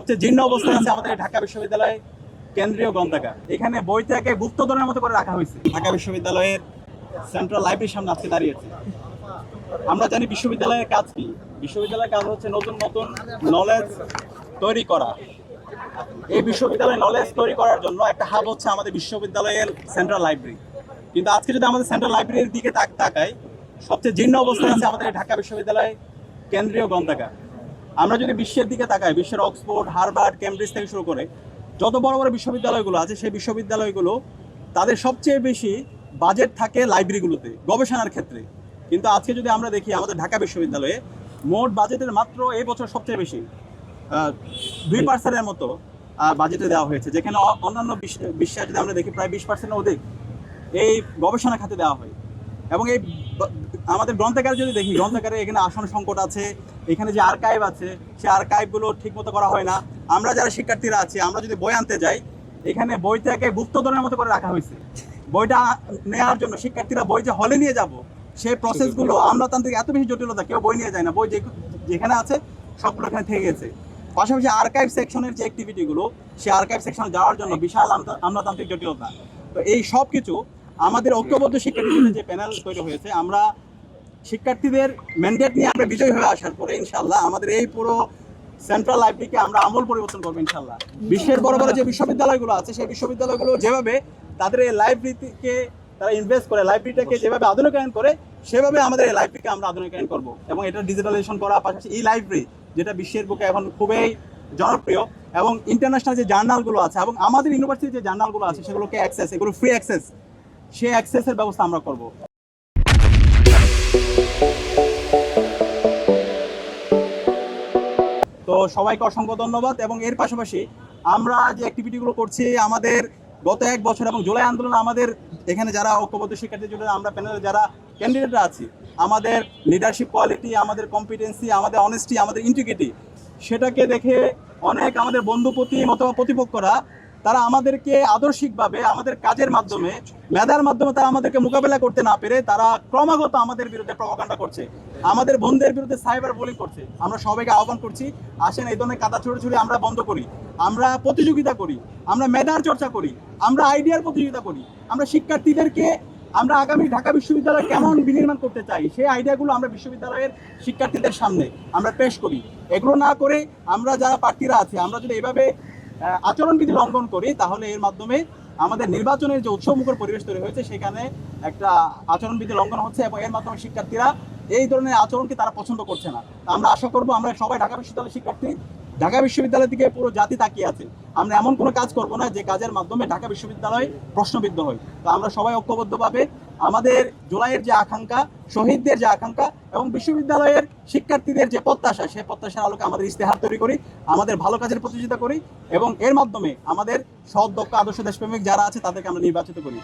সবচেয়ে জীর্ণ অবস্থায় আছে আমাদের ঢাকা বিশ্ববিদ্যালয় কেন্দ্রীয় গ্রন্থাগার। এখানে বইটাকে গুপ্তধনের মতো করে রাখা হয়েছে। ঢাকা বিশ্ববিদ্যালয়ের সেন্ট্রাল লাইব্রেরির সামনে আজকে দাঁড়িয়েছে। আমরা জানি বিশ্ববিদ্যালয়ের কাজ কি। বিশ্ববিদ্যালয়ের কাজ হচ্ছে নতুন নতুন নলেজ তৈরি করা। এই বিশ্ববিদ্যালয়ে নলেজ তৈরি করার জন্য একটা হাব হচ্ছে আমাদের বিশ্ববিদ্যালয়ের সেন্ট্রাল লাইব্রেরি। কিন্তু আজকে যদি আমাদের সেন্ট্রাল লাইব্রেরির দিকে তাকাই, সবচেয়ে জীর্ণ অবস্থায় আছে আমাদের ঢাকা বিশ্ববিদ্যালয় কেন্দ্রীয় গ্রন্থাগার। আমরা যদি বিশ্বের দিকে তাকাই, বিশ্বের অক্সফোর্ড, হার্ভার্ড, কেমব্রিজ থেকে শুরু করে যত বড় বড় বিশ্ববিদ্যালয়গুলো আছে, সেই বিশ্ববিদ্যালয়গুলো তাদের সবচেয়ে বেশি বাজেট থাকে লাইব্রেরিগুলোতে গবেষণার ক্ষেত্রে। কিন্তু আজকে যদি আমরা দেখি আমাদের ঢাকা বিশ্ববিদ্যালয়ে মোট বাজেটের মাত্র এই বছর সবচেয়ে বেশি 2% মতো বাজেটে দেওয়া হয়েছে, যেখানে অন্যান্য বিশ্বে যদি আমরা দেখি প্রায় 20% অধিক এই গবেষণা খাতে দেওয়া হয়। এবং এই আমাদের গ্রন্থাগারে যদি দেখি, গ্রন্থাগারে এখানে আসন সংকট আছে, এখানে যে আর্কাইভ আছে সেই আর্কাইভগুলো ঠিকমতো করা হয় না। আমরা যারা শিক্ষার্থীরা আছি, আমরা যদি বই আনতে যাই, এখানে বইটাকে গুপ্তধনের মতো করে রাখা হয়েছে। বইটা নেওয়ার জন্য শিক্ষার্থীরা বই যে হলে নিয়ে যাব, সেই প্রসেসগুলো আমলাতান্ত্রিক এত বেশি জটিলতা, কেউ বই নিয়ে যায় না, বই যেখানে আছে সবগুলো এখানে থেকে গেছে। পাশাপাশি আর্কাইভ সেকশনের যে অ্যাক্টিভিটিগুলো, সেই আর্কাইভ সেকশনে যাওয়ার জন্য বিশাল আমলাতান্ত্রিক জটিলতা। তো এই সব কিছু আমাদের ঐক্যবদ্ধ শিক্ষার্থীদের যে প্যানেল তৈরি হয়েছে, আমরা শিক্ষার্থীদের ম্যান্ডেট নিয়ে আমরা বিজয়ী হয়ে আসার পরে ইনশাল্লাহ আমাদের এই পুরো সেন্ট্রাল লাইব্রেরিকে আমরা আমূল পরিবর্তন করবো ইনশাল্লাহ। বিশ্বের বড় বড় যে বিশ্ববিদ্যালয়গুলো আছে, সেই বিশ্ববিদ্যালয়গুলো যেভাবে তাদের এই লাইব্রেরিকে তারা ইনভেস্ট করে, লাইব্রেরিটাকে যেভাবে আধুনিকায়ন করে, সেভাবে আমাদের এই লাইব্রেরিকে আমরা আধুনিকায়ন করবো। এবং এটা ডিজিটালাইজেশন করা, পাশাপাশি এই লাইব্রেরি যেটা বিশ্বের বুকে এখন খুবই জনপ্রিয়, এবং ইন্টারন্যাশনাল যে জার্নালগুলো আছে এবং আমাদের ইউনিভার্সিটির যে জার্নালগুলো আছে সেগুলোকে অ্যাক্সেস, এগুলো ফ্রি অ্যাক্সেস, সেই অ্যাক্সেসের ব্যবস্থা আমরা করব। তো সবাইকে অসংখ্য ধন্যবাদ। এবং এর পাশাপাশি আমরা যে অ্যাক্টিভিটিগুলো করছি, আমাদের গত 1 বছর এবং জুলাই আন্দোলন, আমাদের এখানে যারা ঐক্যবদ্ধ শিক্ষার্থী জন্য আমরা প্যানেলে যারা ক্যান্ডিডেটরা আছি, আমাদের লিডারশিপ কোয়ালিটি, আমাদের কম্পিটেন্সি, আমাদের অনেস্টি, আমাদের ইন্টিগ্রিটি, সেটাকে দেখে অনেক আমাদের বন্ধুপ্রতি অথবা প্রতিপক্ষরা তারা আমাদেরকে আদর্শিকভাবে আমাদের কাজের মাধ্যমে, মেধার মাধ্যমে তারা আমাদেরকে মোকাবেলা করতে না পেরে তারা ক্রমাগত আমাদের বিরুদ্ধে প্রপাগান্ডা করছে, আমাদের বন্ধুদের বিরুদ্ধে সাইবার বুলিং করছে। আমরা সবাইকে আহ্বান করছি, আসেন এই ধরনের কাদা ছুড়ে আমরা বন্ধ করি, আমরা প্রতিযোগিতা করি, আমরা মেধার চর্চা করি, আমরা আইডিয়ার প্রতিযোগিতা করি, আমরা শিক্ষার্থীদেরকে আমরা আগামী ঢাকা বিশ্ববিদ্যালয় কেমন বিনির্মাণ করতে চাই সেই আইডিয়াগুলো আমরা বিশ্ববিদ্যালয়ের শিক্ষার্থীদের সামনে আমরা পেশ করি। এগুলো না করে আমরা যারা প্রার্থীরা আছি, আমরা যদি এইভাবে আচরণবিধি লঙ্ঘন করি, তাহলে এর মাধ্যমে আমাদের নির্বাচনের যে উৎসবমুখর পরিবেশ তৈরি হয়েছে, সেখানে একটা আচরণবিধি লঙ্ঘন হচ্ছে, এবং এর মাধ্যমে শিক্ষার্থীরা এই ধরনের আচরণকে তারা পছন্দ করছে না। আমরা আশা করব, আমরা সবাই ঢাকা বিশ্ববিদ্যালয়ের শিক্ষার্থী, ঢাকা বিশ্ববিদ্যালয় থেকে পুরো জাতি তাকিয়ে আছে, আমরা এমন কোনো কাজ করব না যে কাজের মাধ্যমে ঢাকা বিশ্ববিদ্যালয় প্রশ্নবিদ্ধ হয়। তো আমরা সবাই ঐক্যবদ্ধভাবে আমাদের জুলাইয়ের যে আকাঙ্ক্ষা, শহীদদের যে আকাঙ্ক্ষা এবং বিশ্ববিদ্যালয়ের শিক্ষার্থীদের যে প্রত্যাশা, সেই প্রত্যাশার আলোকে আমাদের ইস্তেহার তৈরি করি, আমাদের ভালো কাজের প্রতিযোগিতা করি, এবং এর মাধ্যমে আমাদের সৎ, দক্ষ, আদর্শ দেশপ্রেমিক যারা আছে তাদেরকে আমরা নির্বাচিত করি।